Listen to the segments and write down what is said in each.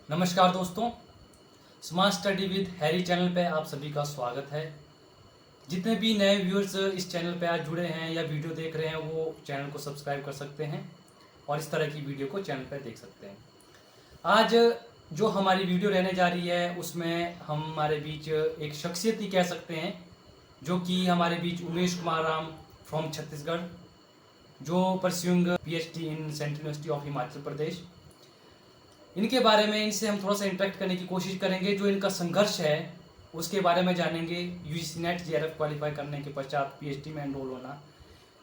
नमस्कार दोस्तों, smart study with Harry channel पे आप सभी का स्वागत है। जितने भी नए व्यूअर्स इस चैनल पे आज जुड़े हैं या वीडियो देख रहे हैं वो चैनल को सब्सक्राइब कर सकते हैं और इस तरह की वीडियो को चैनल पे देख सकते हैं। आज जो हमारी वीडियो रहने जा रही है उसमें हम हमारे बीच एक शख्सियत ही कह सकते हैं जो कि हमारे बीच उमेश कुमार राम फ्रॉम छत्तीसगढ़, जो pursuing PhD in central university of Himachal Pradesh. इनके बारे में इनसे हम थोड़ा सा इंटरेक्ट करने की कोशिश करेंगे। जो इनका संघर्ष है उसके बारे में जानेंगे। यूजीसी नेट जेआरएफ क्वालिफाई करने के पश्चात पीएचडी में एनरोल होना,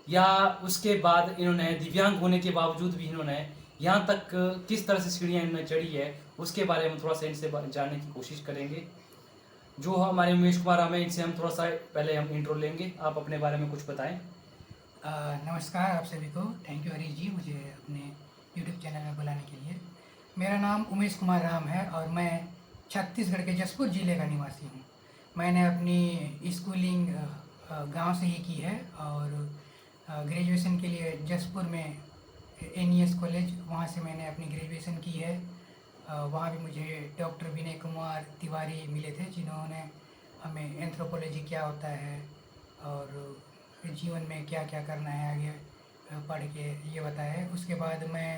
या उसके बाद इन्होंने दिव्यांग होने के बावजूद भी इन्होंने यहाँ तक किस तरह से सीढ़ियाँ इन्होंने चढ़ी है उसके बारे में थोड़ा सा इनसे जानने की कोशिश करेंगे। जो हमारे उमेश कुमार राम है इनसे हम थोड़ा सा पहले हम इंट्रो लेंगे। आप अपने बारे में कुछ बताएं। नमस्कार आप सभी को। थैंक यू हरीश जी, मुझे अपने यूट्यूब चैनल में बुलाने के लिए। मेरा नाम उमेश कुमार राम है और मैं छत्तीसगढ़ के जसपुर ज़िले का निवासी हूँ। मैंने अपनी स्कूलिंग गांव से ही की है और ग्रेजुएशन के लिए जसपुर में एनईएस कॉलेज, वहाँ से मैंने अपनी ग्रेजुएशन की है। वहाँ भी मुझे डॉक्टर विनय कुमार तिवारी मिले थे जिन्होंने हमें एंथ्रोपोलॉजी क्या होता है और जीवन में क्या क्या करना है आगे पढ़ के ये बताया है। उसके बाद मैं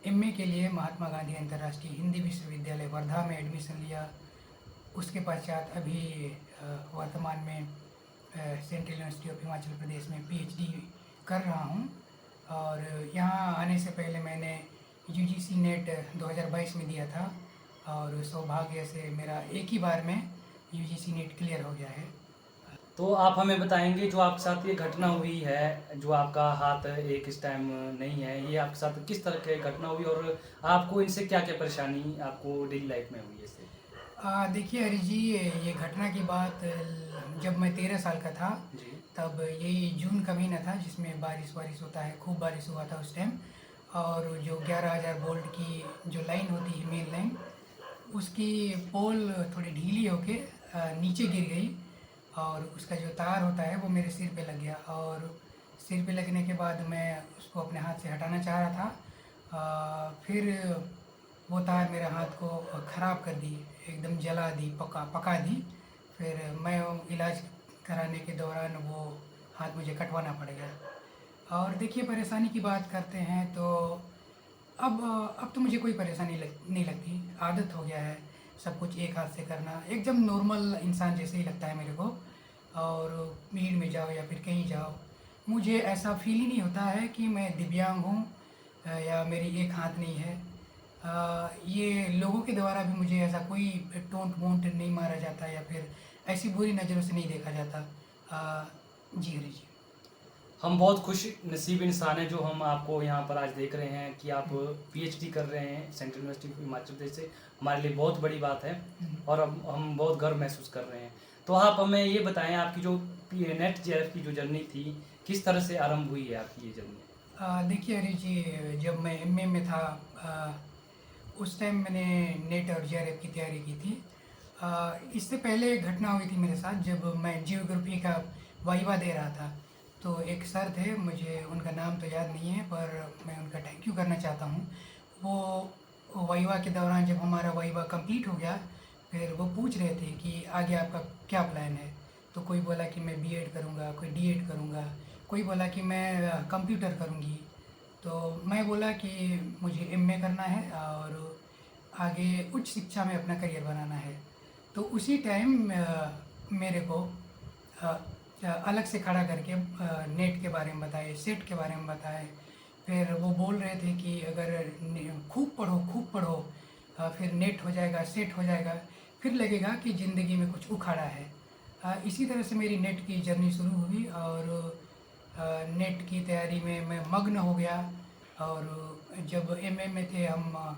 एमए के लिए महात्मा गांधी अंतर्राष्ट्रीय हिंदी विश्वविद्यालय वर्धा में एडमिशन लिया। उसके पश्चात अभी वर्तमान में सेंट्रल यूनिवर्सिटी ऑफ हिमाचल प्रदेश में पीएचडी कर रहा हूँ। और यहाँ आने से पहले मैंने यूजीसी नेट 2022 में दिया था और सौभाग्य से मेरा एक ही बार में यूजीसी नेट क्लियर हो गया है। तो आप हमें बताएंगे जो आपके साथ ये घटना हुई है, जो आपका हाथ एक इस टाइम नहीं है, ये आपके साथ किस तरह की घटना हुई और आपको इनसे क्या क्या परेशानी आपको डेली लाइफ में हुई इससे? देखिए हरी जी, ये घटना की बात जब मैं 13 साल का था जी। तब यही जून का महीना था जिसमें बारिश होता है, खूब बारिश हुआ था उस टाइम। और जो 11,000 वोल्ट की जो लाइन होती है मेन लाइन, उसकी पोल थोड़ी ढीली होके नीचे गिर गई और उसका जो तार होता है वो मेरे सिर पे लग गया। और सिर पे लगने के बाद मैं उसको अपने हाथ से हटाना चाह रहा था। फिर वो तार मेरे हाथ को ख़राब कर दी, एकदम जला दी, पका दी। फिर मैं इलाज कराने के दौरान वो हाथ मुझे कटवाना पड़ गया। और देखिए, परेशानी की बात करते हैं तो अब तो मुझे कोई परेशानी नहीं लगती, आदत हो गया है सब कुछ एक हाथ से करना, एकदम नॉर्मल इंसान जैसे ही लगता है मेरे को। और भीड़ में जाओ या फिर कहीं जाओ, मुझे ऐसा फील ही नहीं होता है कि मैं दिव्यांग हूँ या मेरी एक हाथ नहीं है। ये लोगों के द्वारा भी मुझे ऐसा कोई टोंट वोंट नहीं मारा जाता या फिर ऐसी बुरी नज़रों से नहीं देखा जाता। जी हरी जी। हम बहुत खुश नसीब इंसान हैं जो हम आपको यहाँ पर आज देख रहे हैं कि आप पीएचडी कर रहे हैं सेंट्रल यूनिवर्सिटी हिमाचल प्रदेश से। हमारे लिए बहुत बड़ी बात है और हम बहुत गर्व महसूस कर रहे हैं। तो आप हमें ये बताएं, आपकी जो नेट जेआरएफ की जो जर्नी थी किस तरह से आरंभ हुई है आपकी ये जर्नी? देखिए हरी जी, जब मैं एमए में था उस टाइम मैंने नेट और जेआरएफ की तैयारी की थी। इससे पहले एक घटना हुई थी मेरे साथ जब मैं जियोग्राफी का वाइवा दे रहा था। तो एक सर थे, मुझे उनका नाम तो याद नहीं है पर मैं उनका थैंक यू करना चाहता हूँ। वो वाइवा के दौरान जब हमारा वाइवा कंप्लीट हो गया, फिर वो पूछ रहे थे कि आगे आपका क्या प्लान है। तो कोई बोला कि मैं बीएड करूँगा, कोई डीएड करूँगा, कोई बोला कि मैं कंप्यूटर करूँगी। तो मैं बोला कि मुझे एमए करना है और आगे उच्च शिक्षा में अपना करियर बनाना है। तो उसी टाइम मेरे को अलग से खड़ा करके नेट के बारे में बताए, सेट के बारे में बताए। फिर वो बोल रहे थे कि अगर खूब पढ़ो फिर नेट हो जाएगा, सेट हो जाएगा, फिर लगेगा कि ज़िंदगी में कुछ उखाड़ा है। इसी तरह से मेरी नेट की जर्नी शुरू हुई और नेट की तैयारी में मैं मग्न हो गया। और जब एमए में थे हम,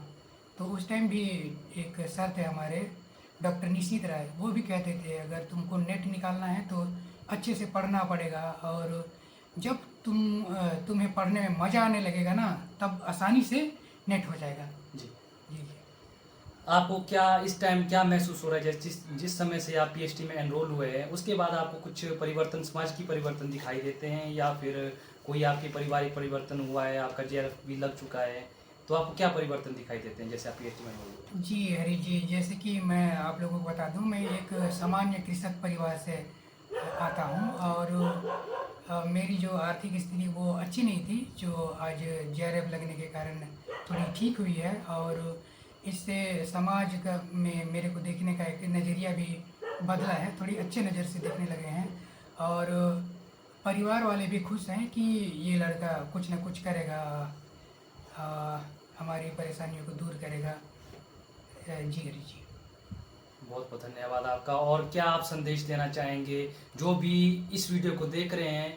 तो उस टाइम भी एक सर थे हमारे, डॉक्टर निशित राय, वो भी कहते थे अगर तुमको नेट निकालना है तो अच्छे से पढ़ना पड़ेगा और जब तुम्हें पढ़ने में मज़ा आने लगेगा ना तब आसानी से नेट हो जाएगा। जी। जी। आपको क्या इस टाइम क्या महसूस हो रहा है, जैसे जिस समय से आप पीएचडी में एनरोल हुए हैं उसके बाद आपको कुछ परिवर्तन, समाज की परिवर्तन दिखाई देते हैं या फिर कोई आपके पारिवारिक परिवर्तन हुआ है, आपका जेआरएफ भी लग चुका है, तो आपको क्या परिवर्तन दिखाई देते हैं जैसे आप PhD में हो? जी हरी जी, जैसे कि मैं आप लोगों को बता दूं, मैं एक सामान्य कृषक परिवार से आता हूं और मेरी जो आर्थिक स्थिति वो अच्छी नहीं थी, जो आज JRF लगने के कारण थोड़ी ठीक हुई है। और इससे समाज का में मेरे को देखने का एक नज़रिया भी बदला है, थोड़ी अच्छे नज़र से देखने लगे हैं। और परिवार वाले भी खुश हैं कि ये लड़का कुछ ना कुछ करेगा, हमारी परेशानियों को दूर करेगा। जी हरी जी। बहुत बहुत धन्यवाद आपका। और क्या आप संदेश देना चाहेंगे जो भी इस वीडियो को देख रहे हैं,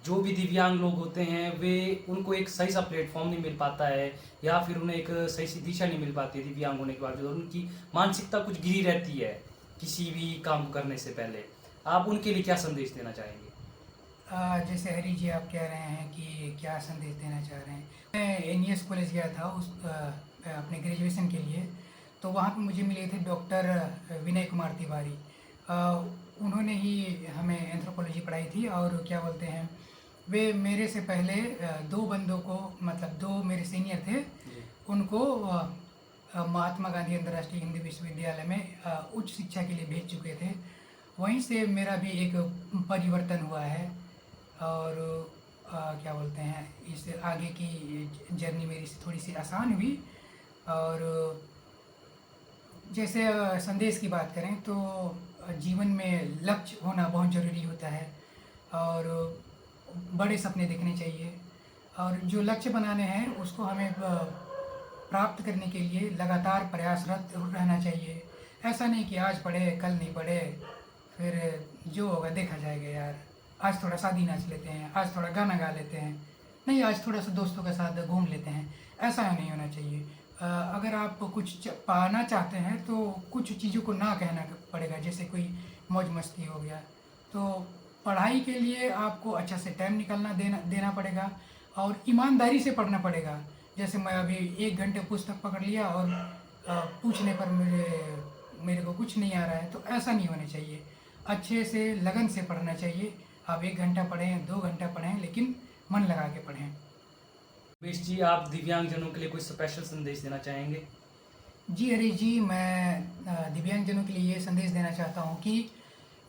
जो भी दिव्यांग लोग होते हैं, वे उनको एक सही सा प्लेटफॉर्म नहीं मिल पाता है या फिर उन्हें एक सही सी दिशा नहीं मिल पाती है दिव्यांग होने के बावजूद, उनकी मानसिकता कुछ गिरी रहती है किसी भी काम करने से पहले, आप उनके लिए क्या संदेश देना चाहेंगे? जैसे हरी जी आप कह रहे हैं कि क्या संदेश देना चाह रहे हैं, मैं NES कॉलेज गया था अपने ग्रेजुएशन के लिए। तो वहाँ पे मुझे मिले थे डॉक्टर विनय कुमार तिवारी। उन्होंने ही हमें एंथ्रोपोलॉजी पढ़ाई थी। और क्या बोलते हैं, वे मेरे से पहले दो बंदों को, मतलब दो मेरे सीनियर थे, उनको महात्मा गांधी अंतर्राष्ट्रीय हिंदी विश्वविद्यालय में उच्च शिक्षा के लिए भेज चुके थे। वहीं से मेरा भी एक परिवर्तन हुआ है। और क्या बोलते हैं, इस आगे की जर्नी मेरी थोड़ी सी आसान हुई। और जैसे संदेश की बात करें तो जीवन में लक्ष्य होना बहुत ज़रूरी होता है और बड़े सपने देखने चाहिए। और जो लक्ष्य बनाने हैं उसको हमें प्राप्त करने के लिए लगातार प्रयासरत रहना चाहिए। ऐसा नहीं कि आज पढ़े कल नहीं पढ़े, फिर जो होगा देखा जाएगा यार, आज थोड़ा शादी नाच लेते हैं, आज थोड़ा गाना गा लेते हैं, नहीं आज थोड़ा सा दोस्तों के साथ घूम लेते हैं। ऐसा नहीं होना चाहिए। अगर आप कुछ पाना चाहते हैं तो कुछ चीज़ों को ना कहना पड़ेगा, जैसे कोई मौज मस्ती हो गया। तो पढ़ाई के लिए आपको अच्छा से टाइम निकालना देना पड़ेगा और ईमानदारी से पढ़ना पड़ेगा। जैसे मैं अभी 1 घंटे पुस्तक पकड़ लिया और पूछने पर मेरे को कुछ नहीं आ रहा है, तो ऐसा नहीं होना चाहिए। अच्छे से लगन से पढ़ना चाहिए। आप 1 घंटा पढ़ें, 2 घंटा पढ़ें, लेकिन मन लगा के पढ़ें। उमेश जी, आप दिव्यांगजनों के लिए कोई स्पेशल संदेश देना चाहेंगे? जी हरीश जी, मैं दिव्यांगजनों के लिए ये संदेश देना चाहता हूँ कि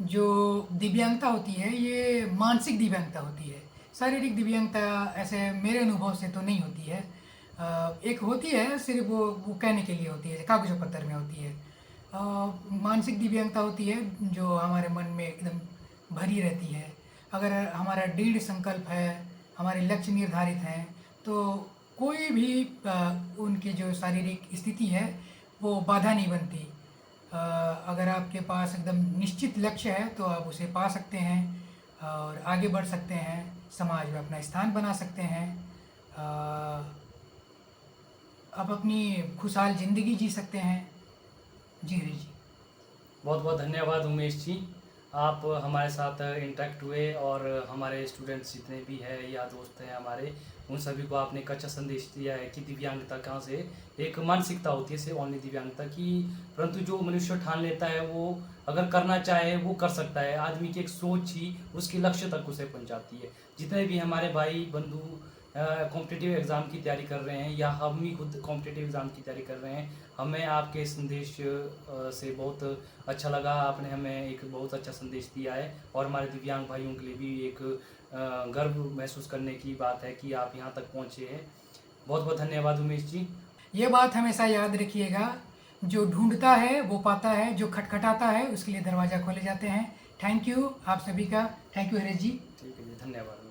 जो दिव्यांगता होती है ये मानसिक दिव्यांगता होती है। शारीरिक दिव्यांगता ऐसे मेरे अनुभव से तो नहीं होती है। एक होती है, सिर्फ वो कहने के लिए होती है, कागज़ पत्तर में होती है। मानसिक दिव्यांगता होती है जो हमारे मन में एकदम भरी रहती है। अगर हमारा दृढ़ संकल्प है, हमारे लक्ष्य निर्धारित हैं, तो कोई भी उनकी जो शारीरिक स्थिति है वो बाधा नहीं बनती। अगर आपके पास एकदम निश्चित लक्ष्य है तो आप उसे पा सकते हैं और आगे बढ़ सकते हैं, समाज में अपना स्थान बना सकते हैं। आप अपनी खुशहाल ज़िंदगी जी सकते हैं। जी हरी जी। बहुत बहुत धन्यवाद उमेश जी, आप हमारे साथ इंटरेक्ट हुए और हमारे स्टूडेंट्स जितने भी हैं या दोस्त हैं हमारे, उन सभी को आपने एक अच्छा संदेश दिया है कि दिव्यांगता कहाँ से एक मानसिकता होती है, सिर्फ ओनली दिव्यांगता की, परंतु जो मनुष्य ठान लेता है वो अगर करना चाहे वो कर सकता है। आदमी की एक सोच ही उसके लक्ष्य तक उसे पहुँचाती है। जितने भी हमारे भाई बंधु कॉम्पिटिटिव एग्ज़ाम की तैयारी कर रहे हैं या हम ही खुद कॉम्पिटिटिव एग्ज़ाम की तैयारी कर रहे हैं, हमें आपके संदेश से बहुत अच्छा लगा। आपने हमें एक बहुत अच्छा संदेश दिया है और हमारे दिव्यांग भाइयों के लिए भी एक गर्व महसूस करने की बात है कि आप यहाँ तक पहुँचे हैं। बहुत बहुत धन्यवाद उमेश जी। ये बात हमेशा याद रखिएगा, जो ढूंढता है वो पाता है, जो खटखटाता है उसके लिए दरवाज़ा खोले जाते हैं। थैंक यू आप सभी का। थैंक यू हरीश जी। ठीक है जी, धन्यवाद।